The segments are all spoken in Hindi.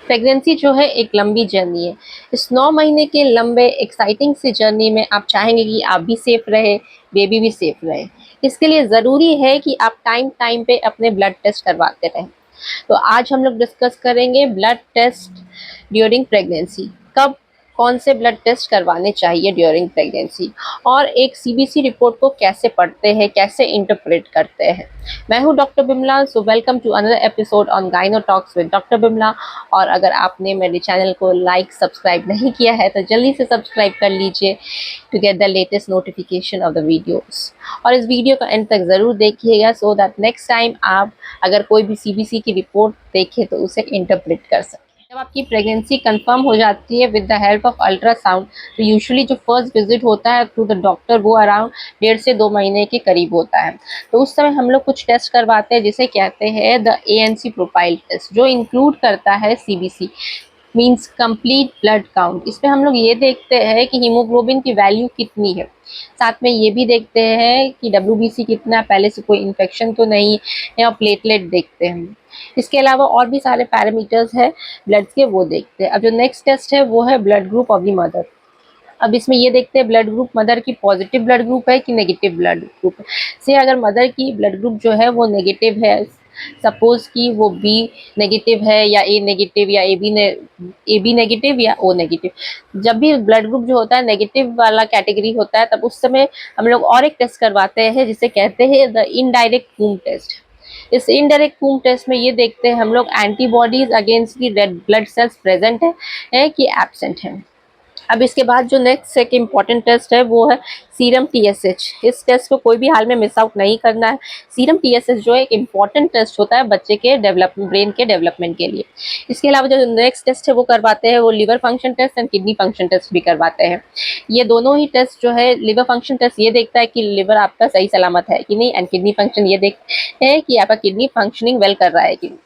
प्रेगनेंसी जो है एक लंबी जर्नी है। इस 9 महीने के लंबे एक्साइटिंग सी जर्नी में आप चाहेंगे कि आप भी सेफ रहे, बेबी भी सेफ रहे। इसके लिए ज़रूरी है कि आप टाइम टाइम पे अपने ब्लड टेस्ट करवाते रहें। तो आज हम लोग डिस्कस करेंगे ब्लड टेस्ट ड्यूरिंग प्रेगनेंसी। कब कौन से ब्लड टेस्ट करवाने चाहिए ड्यूरिंग प्रेगनेंसी, और एक सीबीसी रिपोर्ट को कैसे पढ़ते हैं, कैसे इंटरप्रेट करते हैं। मैं हूं doctor Bimla. So welcome to another episode on gyno talks with doctor Bimla. और अगर आपने मेरे चैनल को लाइक सब्सक्राइब नहीं किया है तो जल्दी से सब्सक्राइब कर लीजिए to get the latest notification of the videos. और इस वीडियो का एंड तक ज़रूर देखिएगा सो दैट नेक्स्ट टाइम आप अगर कोई भी सीबीसी की रिपोर्ट देखें तो उसे इंटरप्रेट कर सकें। जब आपकी प्रेगनेंसी कंफर्म हो जाती है with the help of ultrasound, तो यूजुअली जो फर्स्ट विजिट होता है टू द डॉक्टर वो अराउंड 1.5 से 2 महीने के करीब होता है। तो उस समय हम लोग कुछ टेस्ट करवाते हैं जिसे कहते हैं द ANC प्रोफाइल टेस्ट, जो इंक्लूड करता है CBC, means complete blood count. इसमें हम लोग ये देखते हैं कि हीमोग्लोबिन की वैल्यू कितनी है, साथ में ये भी देखते हैं कि WBC कितना, पहले से कोई इन्फेक्शन तो नहीं है, और प्लेटलेट देखते हैं। इसके अलावा और भी सारे पैरामीटर्स है ब्लड के, वो देखते हैं। अब जो नेक्स्ट टेस्ट है वो है blood group of the mother. अब इसमें ये देखते हैं ब्लड ग्रुप मदर की पॉजिटिव ब्लड ग्रुप है कि नेगेटिव ब्लड ग्रुप है। से अगर मदर की ब्लड ग्रुप जो है वो नेगेटिव है, सपोज कि वो बी नेगेटिव है या ए नेगेटिव या ए बी नेगेटिव या ओ नेगेटिव, जब भी ब्लड ग्रुप जो होता है नेगेटिव वाला कैटेगरी होता है तब उस समय हम लोग और एक टेस्ट करवाते हैं जिसे कहते हैं द इनडायरेक्ट पूम टेस्ट। इस इनडायरेक्ट पूम टेस्ट में ये देखते हैं हम लोग antibodies against the red blood cells present है कि एब्सेंट है। अब इसके बाद जो नेक्स्ट एक इम्पॉर्टेंट टेस्ट है वो है सीरम TSH। इस टेस्ट को कोई भी हाल में मिस आउट नहीं करना है। सीरम TSH जो है एक इम्पॉर्टेंट टेस्ट होता है बच्चे के डेवलपमेंट, ब्रेन के डेवलपमेंट के लिए। इसके अलावा जो नेक्स्ट टेस्ट है वो करवाते हैं वो liver function test and kidney function test भी करवाते हैं। ये दोनों ही टेस्ट जो है, लिवर फंक्शन टेस्ट ये देखता है कि लिवर आपका सही सलामत है कि नहीं, एंड किडनी फंक्शन ये देखते हैं कि आपका किडनी फंक्शनिंग वेल कर रहा है कि नहीं।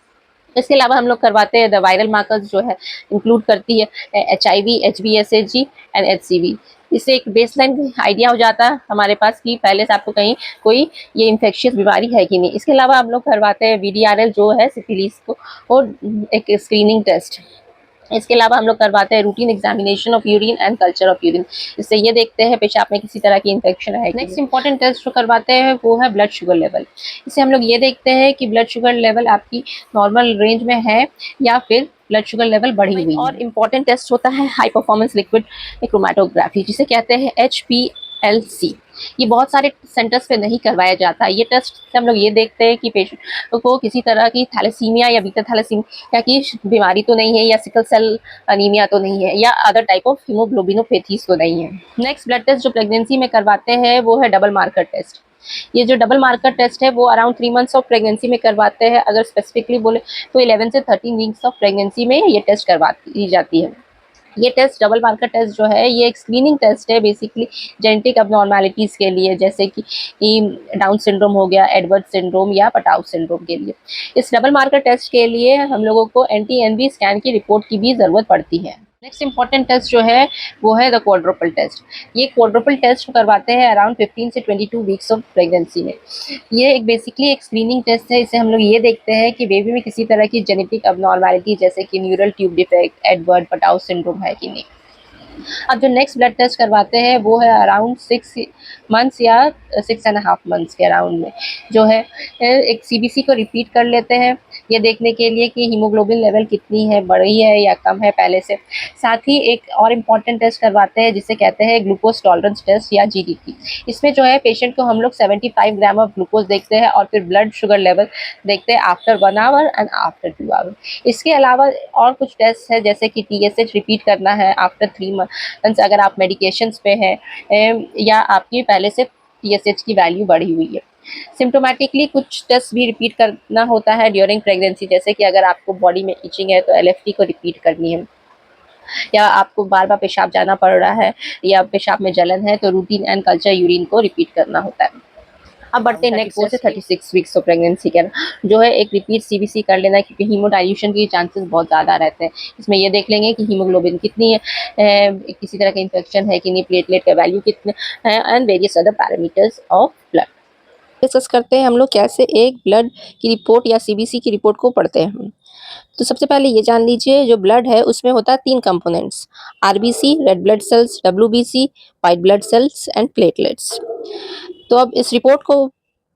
इसके अलावा हम लोग करवाते हैं द वायरल मार्कर्स, जो है इंक्लूड करती है HIV, HBsAg एंड HCV। इससे एक बेसलाइन आइडिया हो जाता है हमारे पास कि पहले से आपको कहीं कोई ये इन्फेक्शियस बीमारी है कि नहीं। इसके अलावा हम लोग करवाते हैं VDRL, जो है सिफिलिस को, और एक स्क्रीनिंग टेस्ट। इसके अलावा हम लोग करवाते हैं routine examination of urine and culture of urine. इससे ये देखते हैं पेशाब में किसी तरह की इन्फेक्शन है। नेक्स्ट इंपॉर्टेंट टेस्ट जो करवाते हैं वो है ब्लड शुगर लेवल। इससे हम लोग ये देखते हैं कि ब्लड शुगर लेवल आपकी नॉर्मल रेंज में है या फिर ब्लड शुगर लेवल बढ़ी हुई है। और इम्पॉर्टेंट टेस्ट होता है हाई परफॉर्मेंस लिक्विड क्रोमेटोग्राफी, जिसे कहते हैं HPLC। ये बहुत सारे सेंटर्स पे नहीं करवाया जाता। ये टेस्ट से हम लोग ये देखते हैं कि पेशेंट को किसी तरह की थैलेसीमिया या बीटा थैलेसीमिया की बीमारी तो नहीं है, या सिकल सेल अनीमिया तो नहीं है, या अदर टाइप ऑफ हीमोग्लोबिनोपैथीज तो नहीं है। नेक्स्ट ब्लड टेस्ट जो प्रेगनेंसी में करवाते हैं वो है डबल मार्कर टेस्ट। ये जो डबल मार्कर टेस्ट है वो अराउंड 3 मंथ्स ऑफ प्रेगनेंसी में करवाते हैं। अगर स्पेसिफिकली बोले तो 11 से 13 वीक्स ऑफ प्रेगनेंसी में ये टेस्ट करवाती जाती है। ये टेस्ट डबल मार्कर टेस्ट जो है ये एक स्क्रीनिंग टेस्ट है बेसिकली जेनेटिक अबनॉर्मैलिटीज़ के लिए, जैसे कि डाउन सिंड्रोम हो गया, एडवर्ड सिंड्रोम या पटाउ सिंड्रोम के लिए। इस डबल मार्कर टेस्ट के लिए हम लोगों को NT-NB स्कैन की रिपोर्ट की भी ज़रूरत पड़ती है। नेक्स्ट इंपॉर्टेंट टेस्ट जो है वो है द क्वाड्रुपल टेस्ट। ये क्वाड्रुपल टेस्ट करवाते हैं अराउंड 15 से 22 वीक्स ऑफ प्रेगनेंसी में। ये एक बेसिकली एक स्क्रीनिंग टेस्ट है। इसे हम लोग ये देखते हैं कि बेबी में किसी तरह की जेनेटिक अबनॉर्मैलिटी जैसे कि neural tube defect, Edward, Patau syndrome है कि नहीं। अब जो नेक्स्ट ब्लड टेस्ट करवाते हैं वो है अराउंड 6 मंथ्स या 6.5 मंथ्स के अराउंड में, जो है एक CBC को रिपीट कर लेते हैं ये देखने के लिए कि हीमोग्लोबिन लेवल कितनी है, बढ़ी है या कम है पहले से। साथ ही एक और इम्पॉर्टेंट टेस्ट करवाते हैं जिसे कहते हैं ग्लूकोज टॉलरेंस टेस्ट या GDT। इसमें जो है पेशेंट को हम लोग 75 ग्राम ऑफ ग्लूकोज देखते हैं और फिर ब्लड शुगर लेवल देखते हैं after 1 hour and after 2 hour. इसके अलावा और कुछ टेस्ट है जैसे कि TSH रिपीट करना है आफ्टर 3 मंथ्स अगर आप मेडिकेशंस पे हैं या आपकी पहले से TSH की वैल्यू बढ़ी हुई है। सिम्टोमेटिकली कुछ टेस्ट भी रिपीट करना होता है ड्यूरिंग प्रेगनेंसी, जैसे कि अगर आपको बॉडी में इचिंग है तो LFT को रिपीट करनी है, या आपको बार बार पेशाब जाना पड़ रहा है या पेशाब में जलन है तो रूटीन एंड कल्चर यूरिन को रिपीट करना होता है। अब बढ़ते हैं नेक्स्ट 4 से 36 वीक्स ऑफ प्रेगनेंसी के जो है एक रिपीट CBC कर लेना, क्योंकि हीमोडाइल्यूशन के चांसेस बहुत ज़्यादा रहते हैं। इसमें ये देख लेंगे कि हीमोग्लोबिन कितनी है, किसी तरह का इन्फेक्शन है कि नहीं, प्लेटलेट का वैल्यू कितने है, and various other parameters of blood. Discuss करते हैं हम लोग कैसे एक ब्लड की रिपोर्ट या CBC की रिपोर्ट को पढ़ते हैं। तो सबसे पहले ये जान लीजिए, जो ब्लड है उसमें होता है 3 components, RBC, red blood cells, WBC, white blood cells and platelets. तो अब इस रिपोर्ट को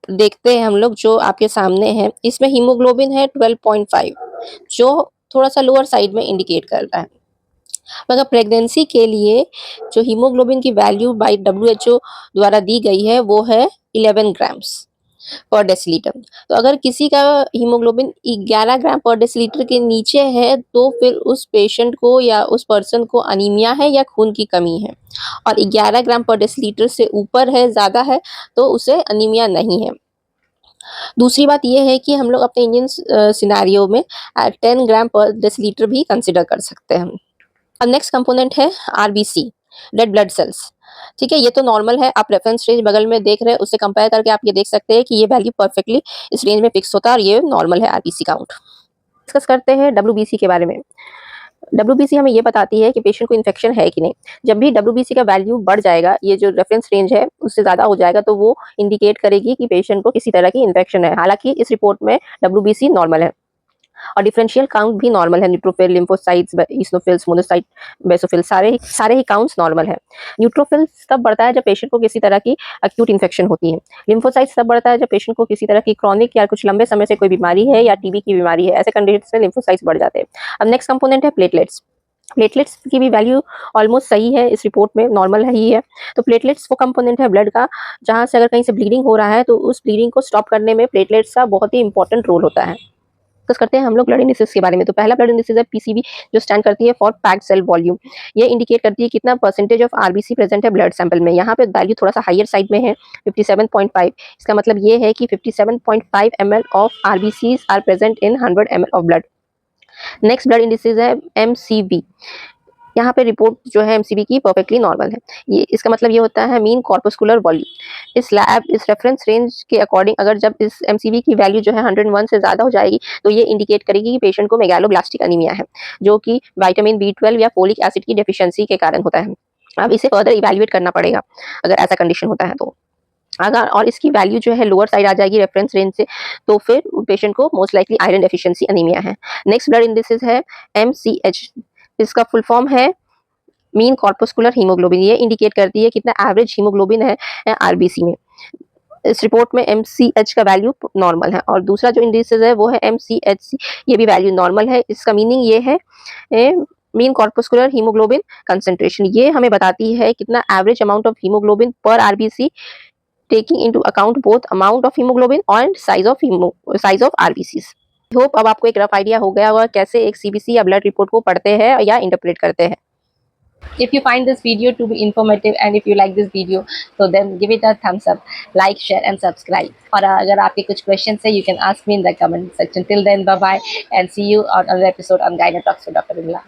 देखते हैं हम लोग, जो आपके सामने है। इसमें हीमोग्लोबिन है 12.5, जो थोड़ा-सा लोअर साइड में इंडिकेट कर रहा है। मगर प्रेगनेंसी के लिए जो हीमोग्लोबिन की वैल्यू बाय डब्ल्यूएचओ द्वारा दी गई है वो है 11 ग्राम्स पर डेसीलीटर। तो अगर किसी का हीमोग्लोबिन 11 ग्राम पर डेसीलीटर के नीचे है तो फिर उस पेशेंट को या उस पर्सन को अनीमिया है या खून की कमी है, और 11 ग्राम पर डेसीलीटर से ऊपर है, ज़्यादा है, तो उसे अनीमिया नहीं है। दूसरी बात ये है कि हम लोग अपने इंडियन सिनेरियो में 10 ग्राम पर डेसीलीटर भी कंसिडर कर सकते हैं। अब नेक्स्ट कंपोनेंट है आरबीसी, रेड ब्लड सेल्स। ठीक है, ये तो नॉर्मल है, आप रेफरेंस रेंज बगल में देख रहे हैं, उससे कंपेयर करके आप ये देख सकते हैं कि ये वैल्यू परफेक्टली इस रेंज में फिक्स होता है और ये नॉर्मल है आरबीसी काउंट। डिस्कस करते हैं डब्ल्यूबीसी के बारे में। डब्ल्यूबीसी हमें ये बताती है कि पेशेंट को इन्फेक्शन है कि नहीं। जब भी डब्ल्यूबीसी का वैल्यू बढ़ जाएगा, ये जो रेफरेंस रेंज है उससे ज़्यादा हो जाएगा, तो वो इंडिकेट करेगी कि पेशेंट को किसी तरह की इन्फेक्शन है। हालांकि इस रिपोर्ट में डब्ल्यूबीसी नॉर्मल है और डिफरेंशियल काउंट भी नॉर्मल है। न्यूट्रोफिल, लिम्फोसाइट्स, इसिनोफिल्स, मोनोसाइट, बेसोफिल, सारे ही काउंट्स नॉर्मल है। न्यूट्रोफिल्स तब बढ़ता है जब पेशेंट को किसी तरह की एक्यूट इन्फेक्शन होती है। लिम्फोसाइट्स तब बढ़ता है जब पेशेंट को किसी तरह की क्रॉनिक या कुछ लंबे समय से कोई बीमारी है या टीबी की बीमारी है। ऐसे कंडीशन में लिम्फोसाइट्स बढ़ जाते हैं। अब नेक्स्ट कंपोनेंट है प्लेटलेट्स। प्लेटलेट्स की भी वैल्यू ऑलमोस्ट सही है, इस रिपोर्ट में नॉर्मल ही है। तो प्लेटलेट्स वो कंपोनेंट है ब्लड का, जहाँ से अगर कहीं से ब्लीडिंग हो रहा है तो उस ब्लीडिंग को स्टॉप करने में प्लेटलेट्स का बहुत ही इंपॉर्टेंट रोल होता है। डिस्कस करते हैं हम लोग ब्लड इंडिसेस के बारे में। तो पहला ब्लड इंडिसेस है पीसीवी, जो स्टैंड करती है फॉर पैक्ड सेल वॉल्यूम। ये इंडिकेट करती है कितना परसेंटेज ऑफ आरबीसी प्रेजेंट है ब्लड सैंपल में। यहाँ पे वैल्यू थोड़ा सा हायर साइड में है, 57.5। इसका मतलब ये है कि 57.5 ml of RBCs are present in 100 ml of blood. Next blood indices है एमसीवी। यहाँ पे रिपोर्ट जो है एमसीवी की परफेक्टली नॉर्मल है। ये इसका मतलब ये होता है मीन कॉर्पस्कुलर वॉल्यूम। इस रेफरेंस रेंज के अकॉर्डिंग अगर जब इस एमसीवी की वैल्यू जो है 101 से ज़्यादा हो जाएगी तो ये इंडिकेट करेगी कि पेशेंट को मेगालोब्लास्टिक अनीमिया है, जो कि विटामिन B12 या फोलिक एसिड की डेफिशिएंसी के कारण होता है। अब इसे फर्दर इवैल्यूएट करना पड़ेगा अगर ऐसा कंडीशन होता है तो। अगर और इसकी वैल्यू जो है लोअर साइड आ जाएगी रेफरेंस रेंज से, तो फिर पेशेंट को most likely iron deficiency anaemia है। नेक्स्ट ब्लड इंडिसेस है एमसीएच। इसका फुल फॉर्म है मीन कॉर्पस्कुलर हीमोग्लोबिन। ये इंडिकेट करती है कितना एवरेज हीमोग्लोबिन है आरबीसी में। इस रिपोर्ट में एमसीएच का वैल्यू नॉर्मल है। और दूसरा जो इंडिसेस है वो है एमसीएचसी, ये भी वैल्यू नॉर्मल है। इसका मीनिंग ये है मीन कॉर्पस्कुलर हीमोग्लोबिन कंसंट्रेशन। ये हमें बताती है कितना एवरेज अमाउंट ऑफ हीमोग्लोबिन पर RBC, taking into account both amount of haemoglobin and size of RBCs. Hope अब आपको एक रफ आइडिया हो गया होगा कैसे एक सीबीसी या ब्लड रिपोर्ट को पढ़ते हैं या इंटरप्रेट करते हैं। If you find this video to be informative and if you like this video, so then give it a thumbs up, like, share and subscribe. और अगर आपके कुछ questions है, you can ask me in the comment section. Till then, bye bye and see you on another episode on Gyne Talks with Dr. Vimla.